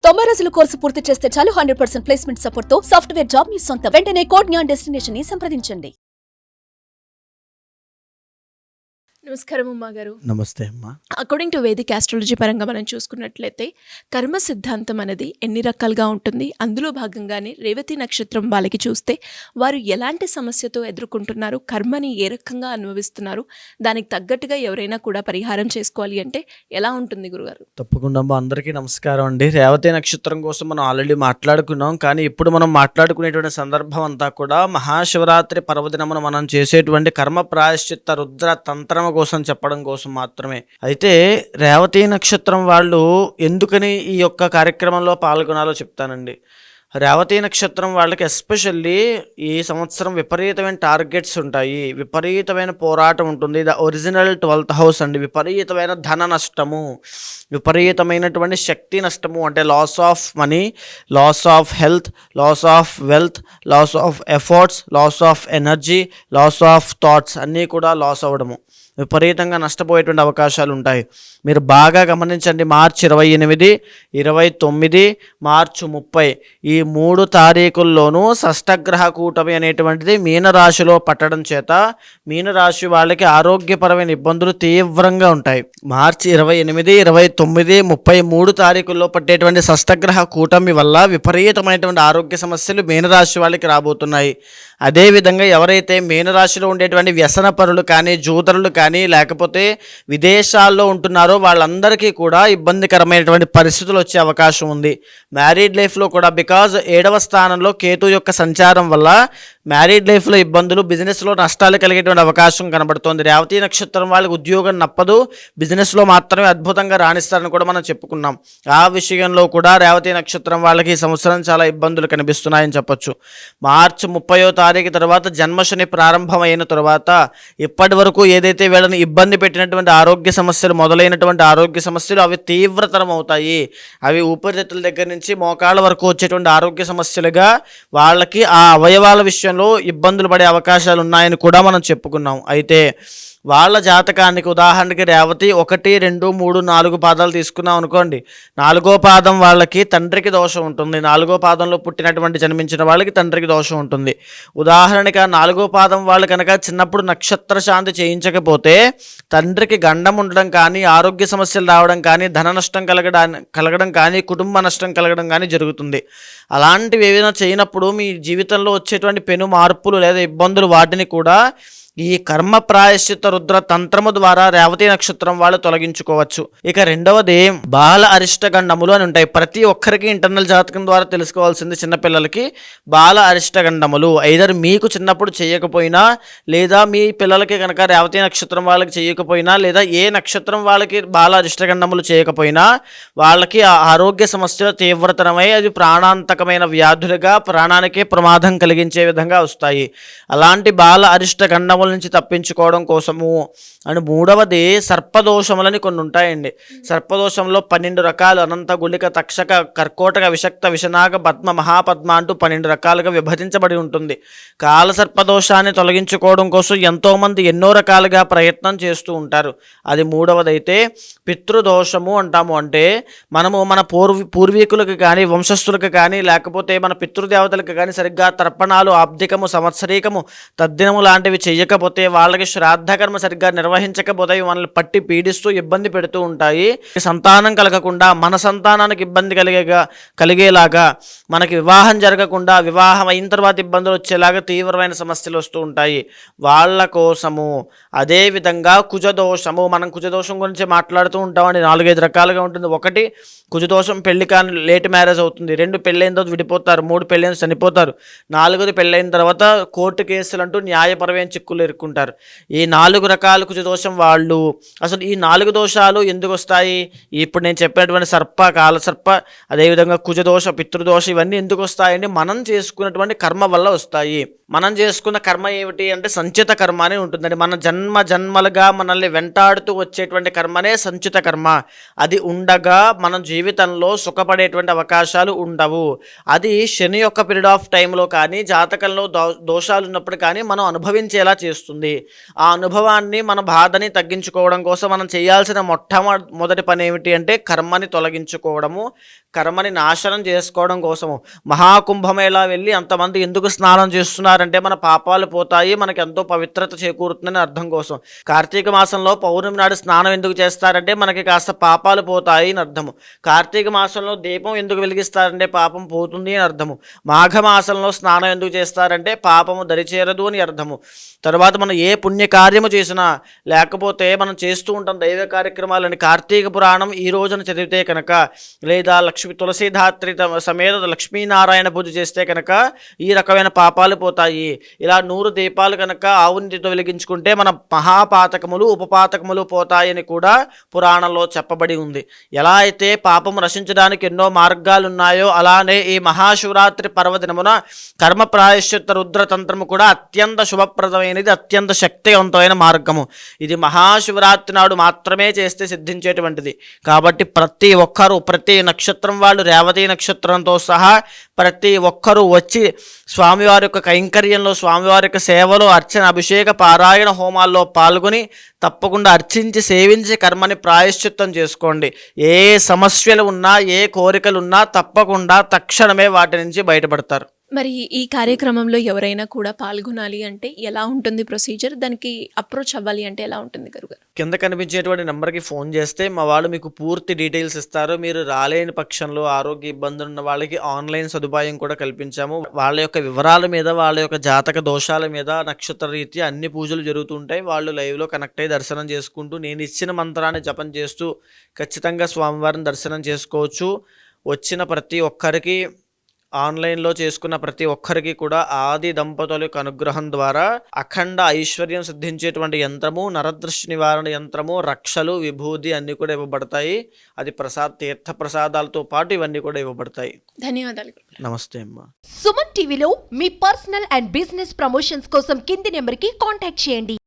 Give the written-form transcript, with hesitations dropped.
90 రోజుల కోర్సు పూర్తి చేస్తే చాలు 100% ప్లేస్మెంట్ సపోర్ట్ తో సాఫ్ట్వేర్ జాబ్ మీ సొంతం. వెంటనే కోడ్ జ్ఞాన్ డెస్టినేషన్ ని సంప్రదించండి. నమస్కారం ఉమ్మా గారు. నమస్తే అమ్మా. అకార్డింగ్ టు వేదిక్ ఆస్ట్రాలజీ పరంగా మనం చూసుకున్నట్లయితే కర్మ సిద్ధాంతం అనేది ఎన్ని రకాలుగా ఉంటుంది, అందులో భాగంగానే రేవతి నక్షత్రం వాళ్ళకి చూస్తే వారు ఎలాంటి సమస్యతో ఎదుర్కొంటున్నారు, కర్మని ఏ రకంగా అనుభవిస్తున్నారు, దానికి తగ్గట్టుగా ఎవరైనా కూడా పరిహారం చేసుకోవాలి అంటే ఎలా ఉంటుంది గురుగారు? తప్పకుండా అమ్మా. అందరికీ నమస్కారం అండి. రేవతి నక్షత్రం కోసం మనం ఆల్రెడీ మాట్లాడుకున్నాం, కానీ ఇప్పుడు మనం మాట్లాడుకునేటువంటి సందర్భం అంతా కూడా మహాశివరాత్రి పర్వదినమున మనం చేసేటువంటి కర్మ ప్రాయశ్చిత్త రుద్ర తంత్రం కోసం చెప్పడం కోసం మాత్రమే. అయితే రేవతి నక్షత్రం వాళ్ళు ఎందుకని ఈ యొక్క కార్యక్రమంలో పాల్గొనాలో చెప్తానండి. రేవతి నక్షత్రం వాళ్ళకి ఎస్పెషల్లీ ఈ సంవత్సరం విపరీతమైన టార్గెట్స్ ఉంటాయి, విపరీతమైన పోరాటం ఉంటుంది. ద ఒరిజినల్ 12th హౌస్ అండి. విపరీతమైన ధన నష్టము, విపరీతమైనటువంటి శక్తి నష్టము, అంటే loss of money, loss of health, loss of wealth, loss of efforts, loss of energy, loss of thoughts అన్నీ కూడా లాస్ అవ్వడము, విపరీతంగా నష్టపోయేటువంటి అవకాశాలు ఉంటాయి. మీరు బాగా గమనించండి. మార్చి 28, 29, మార్చి 30 ఈ 3 తారీఖుల్లోనూ షష్టగ్రహ కూటమి అనేటువంటిది మీనరాశిలో పట్టడం చేత మీనరాశి వాళ్ళకి ఆరోగ్యపరమైన ఇబ్బందులు తీవ్రంగా ఉంటాయి. మార్చి 28, 29, 33 తారీఖుల్లో పట్టేటువంటి షష్టగ్రహ కూటమి వల్ల విపరీతమైనటువంటి ఆరోగ్య సమస్యలు మీనరాశి వాళ్ళకి రాబోతున్నాయి. అదేవిధంగా ఎవరైతే మీనరాశిలో ఉండేటువంటి వ్యసన పరులు కానీ, జూదరులు కానీ, లేకపోతే విదేశాల్లో ఉంటున్నారో వాళ్ళందరికీ కూడా ఇబ్బందికరమైనటువంటి పరిస్థితులు వచ్చే అవకాశం ఉంది. మ్యారీడ్ లైఫ్లో కూడా బికాజ్ 7వ స్థానంలో కేతు యొక్క సంచారం వల్ల మ్యారీడ్ లైఫ్లో ఇబ్బందులు, బిజినెస్లో నష్టాలు కలిగేటువంటి అవకాశం కనబడుతోంది. రేవతి నక్షత్రం వాళ్ళకి ఉద్యోగం నప్పదు, బిజినెస్లో మాత్రమే అద్భుతంగా రాణిస్తారని కూడా మనం చెప్పుకున్నాం. ఆ విషయంలో కూడా రేవతి నక్షత్రం వాళ్ళకి ఈ సంవత్సరం చాలా ఇబ్బందులు కనిపిస్తున్నాయని చెప్పొచ్చు. మార్చి 30వ తారీఖు తర్వాత జన్మశని ప్రారంభమైన తర్వాత ఇప్పటి వరకు ఏదైతే వీళ్ళని ఇబ్బంది పెట్టినటువంటి ఆరోగ్య సమస్యలు, మొదలైనటువంటి ఆరోగ్య సమస్యలు అవి తీవ్రతరం అవుతాయి. అవి ఊపిరితిత్తుల దగ్గర నుంచి మోకాళ్ళ వరకు వచ్చేటువంటి ఆరోగ్య సమస్యలుగా వాళ్ళకి ఆ అవయవాల విషయంలో ఇబ్బందులు పడే అవకాశాలు ఉన్నాయని కూడా మనం చెప్పుకున్నాం. అయితే వాళ్ళ జాతకానికి ఉదాహరణకి రేవతి 1, 2, 3, 4 పాదాలు తీసుకున్నాం అనుకోండి. 4వ పాదం వాళ్ళకి తండ్రికి దోషం ఉంటుంది. 4వ పాదంలో పుట్టినటువంటి జన్మించిన వాళ్ళకి తండ్రికి దోషం ఉంటుంది. ఉదాహరణకి 4వ పాదం వాళ్ళు కనుక చిన్నప్పుడు నక్షత్ర శాంతి చేయించకపోతే తండ్రికి గండం ఉండడం కానీ, ఆరోగ్య సమస్యలు రావడం కానీ, ధన నష్టం కలగడం కానీ, కుటుంబ నష్టం కలగడం కానీ జరుగుతుంది. అలాంటివి ఏవైనా చేయనప్పుడు మీ జీవితంలో వచ్చేటువంటి పెను మార్పులు లేదా ఇబ్బందులు వాటిని కూడా ఈ కర్మ ప్రాయశ్చిత్త రుద్ర తంత్రము ద్వారా రేవతి నక్షత్రం వాళ్ళు తొలగించుకోవచ్చు. ఇక రెండవది బాల అరిష్టగండములు అని ఉంటాయి. ప్రతి ఒక్కరికి ఇంటర్నల్ జాతకం ద్వారా తెలుసుకోవాల్సింది చిన్నపిల్లలకి బాల అరిష్టగండములు. ఐదర్ మీకు చిన్నప్పుడు చేయకపోయినా, లేదా మీ పిల్లలకి కనుక రేవతి నక్షత్రం వాళ్ళకి చేయకపోయినా, లేదా ఏ నక్షత్రం వాళ్ళకి బాల అరిష్టగండములు చేయకపోయినా వాళ్ళకి ఆ ఆరోగ్య సమస్యలు తీవ్రతరమై అది ప్రాణాంతకమైన వ్యాధులుగా, ప్రాణానికే ప్రమాదం కలిగించే విధంగా వస్తాయి. అలాంటి బాల అరిష్టగండములు నుంచి తప్పించుకోవడం కోసము అని మూడవది సర్పదోషములని కొన్ని ఉంటాయండి. సర్పదోషంలో 12 రకాలు, అనంత, గుళిక, తక్షక, కర్కోటక, విషక్త, విషనాగ, పద్మ, మహాపద్మ అంటూ 12 రకాలుగా విభజించబడి ఉంటుంది. కాల సర్పదోషాన్ని తొలగించుకోవడం కోసం ఎంతోమంది ఎన్నో రకాలుగా ప్రయత్నం చేస్తూ ఉంటారు. అది మూడవదైతే పితృదోషము అంటాము. అంటే మనము మన పూర్వీకులకు కానీ, వంశస్థులకు కానీ, లేకపోతే మన పితృదేవతలకు కానీ సరిగ్గా తర్పణాలు, ఆబ్దికము, సంవత్సరీకము, తద్దినము లాంటివి చేయకపోతే, వాళ్ళకి శ్రాద్ధకర్మ సరిగ్గా నిర్వహించకపోతే మనల్ని పట్టి పీడిస్తూ ఇబ్బంది పెడుతూ ఉంటాయి. సంతానం కలగకుండా, మన సంతానానికి ఇబ్బంది కలిగేలాగా, మనకి వివాహం జరగకుండా, వివాహం అయిన తర్వాత ఇబ్బందులు వచ్చేలాగా తీవ్రమైన సమస్యలు వస్తూ ఉంటాయి వాళ్ళ కోసము. అదేవిధంగా కుజదోషము, మనం కుజదోషం గురించి మాట్లాడుతూ ఉంటామండి. 4-5 రకాలుగా ఉంటుంది. 1 కుజదోషం, పెళ్లి కానీ లేట్ మ్యారేజ్ అవుతుంది. 2 పెళ్ళైన తర్వాత విడిపోతారు. 3 పెళ్ళైన చనిపోతారు. 4ది పెళ్ళైన తర్వాత కోర్టు కేసులు అంటూ న్యాయపరమైన చిక్కులు ఎదుర్కొంటారు. ఈ 4 రకాల కుజదోషం వాళ్ళు అసలు ఈ 4 దోషాలు ఎందుకు వస్తాయి? ఇప్పుడు నేను చెప్పినటువంటి సర్ప, కాలసర్ప, అదేవిధంగా కుజదోష, పితృదోష ఇవన్నీ ఎందుకు వస్తాయండి? మనం చేసుకున్నటువంటి కర్మ వల్ల వస్తాయి. మనం చేసుకున్న కర్మ ఏమిటి అంటే సంచిత కర్మ అని ఉంటుందండి. మన జన్మలుగా మనల్ని వెంటాడుతూ వచ్చేటువంటి కర్మనే సంచిత కర్మ. అది ఉండగా మనం జీవితంలో సుఖపడేటువంటి అవకాశాలు ఉండవు. అది శని యొక్క పీరియడ్ ఆఫ్ టైంలో కానీ, జాతకంలో దోషాలు ఉన్నప్పుడు కానీ మనం అనుభవించేలా చేస్తుంది. చేస్తుంది. ఆ అనుభవాన్ని మన బాధని తగ్గించుకోవడం కోసం మనం చేయాల్సిన మొట్టమొదటి పని ఏమిటి అంటే కర్మని తొలగించుకోవడము, కర్మని నాశనం చేసుకోవడం కోసము. మహాకుంభమేళా వెళ్ళి అంతమంది ఎందుకు స్నానం చేస్తున్నారంటే మన పాపాలు పోతాయి, మనకి ఎంతో పవిత్రత చేకూరుతుందని అర్థం కోసం. కార్తీక మాసంలో పౌర్ణమి నాడు స్నానం ఎందుకు చేస్తారంటే మనకి కాస్త పాపాలు పోతాయి అని అర్థము. కార్తీక మాసంలో దీపం ఎందుకు వెలిగిస్తారంటే పాపం పోతుంది అని అర్థము. మాఘమాసంలో స్నానం ఎందుకు చేస్తారంటే పాపము దరిచేరదు అని అర్థము. తర్వాత మనం ఏ పుణ్యకార్యము చేసినా, లేకపోతే మనం చేస్తూ ఉంటాం దైవ కార్యక్రమాలని, కార్తీక పురాణం ఈ రోజున చదివితే కనుక, లేదా తులసీధాత్రి సమేత లక్ష్మీనారాయణ పూజ చేస్తే కనుక ఈ రకమైన పాపాలు పోతాయి. ఇలా 100 దీపాలు కనుక ఆవునితో వెలిగించుకుంటే మన మహాపాతకములు ఉపపాతకములు పోతాయని కూడా పురాణంలో చెప్పబడి ఉంది. ఎలా అయితే పాపము నశించడానికి ఎన్నో మార్గాలు ఉన్నాయో, అలానే ఈ మహాశివరాత్రి పర్వదినమున కర్మ ప్రాయశ్చిత్త రుద్రతంత్రము కూడా అత్యంత శుభప్రదమైనది, అత్యంత శక్తివంతమైన మార్గము. ఇది మహాశివరాత్రి నాడు మాత్రమే చేస్తే సిద్ధించేటువంటిది. కాబట్టి ప్రతి ఒక్కరూ, ప్రతి నక్షత్రం వాళ్ళు, రేవతి నక్షత్రంతో సహా ప్రతి ఒక్కరూ వచ్చి స్వామివారి యొక్క కైంకర్యంలో, స్వామివారి యొక్క సేవలో, అర్చన, అభిషేక, పారాయణ హోమాల్లో పాల్గొని తప్పకుండా అర్చించి సేవించి కర్మని ప్రాయశ్చిత్తం చేసుకోండి. ఏ సమస్యలు ఉన్నా, ఏ కోరికలు ఉన్నా తప్పకుండా తక్షణమే వాటి నుంచి బయటపడతారు. మరి ఈ కార్యక్రమంలో ఎవరైనా కూడా పాల్గొనాలి అంటే ఎలా ఉంటుంది ప్రొసీజర్? దానికి అప్రోచ్ అవ్వాలి అంటే ఎలా ఉంటుంది గురుగారు? కింద కనిపించేటువంటి నెంబర్కి ఫోన్ చేస్తే మా వాళ్ళు మీకు పూర్తి డీటెయిల్స్ ఇస్తారు. మీరు రాలేని పక్షంలో, ఆరోగ్య ఇబ్బందులు ఉన్న వాళ్ళకి ఆన్లైన్ సదుపాయం కూడా కల్పించాము. వాళ్ళ యొక్క వివరాల మీద, వాళ్ళ యొక్క జాతక దోషాల మీద, నక్షత్ర రీత్యా అన్ని పూజలు జరుగుతుంటాయి. వాళ్ళు లైవ్లో కనెక్ట్ అయ్యి దర్శనం చేసుకుంటూ, నేను ఇచ్చిన మంత్రాన్ని జపం చేస్తూ ఖచ్చితంగా స్వామివారిని దర్శనం చేసుకోవచ్చు. వచ్చిన ప్రతి ఒక్కరికి, ఆన్లైన్లో చేసుకున్న ప్రతి ఒక్కరికి కూడా ఆది దంపతుల యొక్క అనుగ్రహం ద్వారా అఖండ ఐశ్వర్యం సిద్ధించేటువంటి యంత్రము, నరదృష్టి నివారణ యంత్రము, రక్షలు, విభూది అన్నీ కూడా ఇవ్వబడతాయి. అది తీర్థ ప్రసాదాలతో పాటు ఇవన్నీ కూడా ఇవ్వబడతాయి. ధన్యవాదాలు. నమస్తే అమ్మా. సుమన్ టీవీలో మీ పర్సనల్ అండ్ బిజినెస్ ప్రమోషన్స్ కోసం కింది నెంబర్కి కాంటాక్ట్ చేయండి.